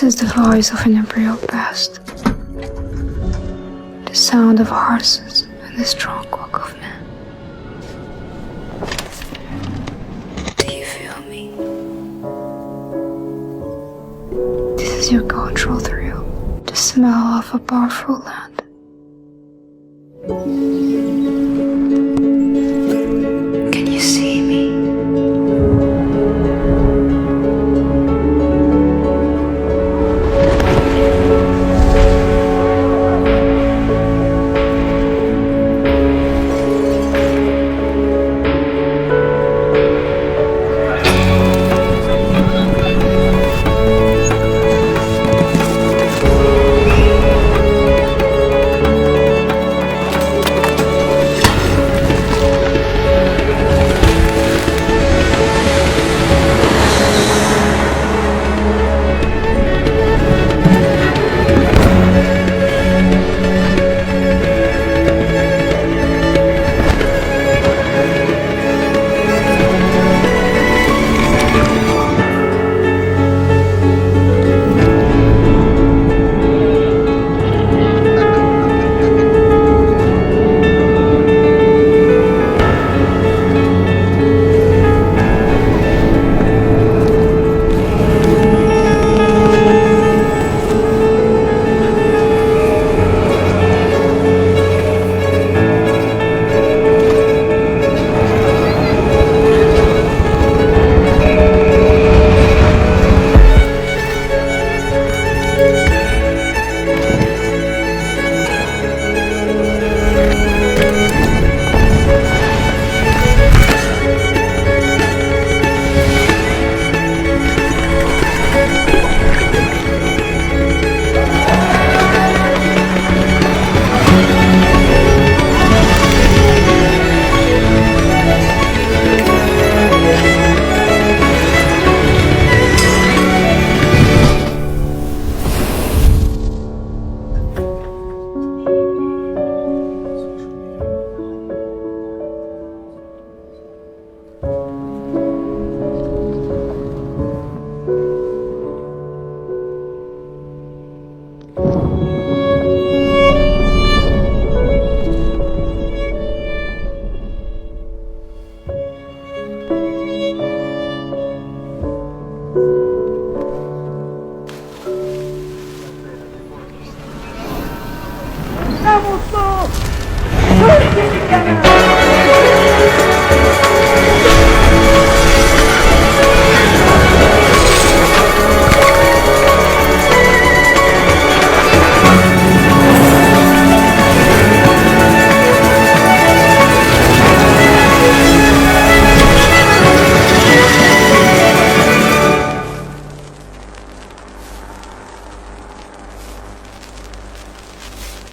This is the voice of an imperial past. The sound of horses and the strong walk of men. Do you feel me? This is your cultural thrill. The smell of a powerful land. Can you see me? Ne mutlu! Türkiye'nin yanı!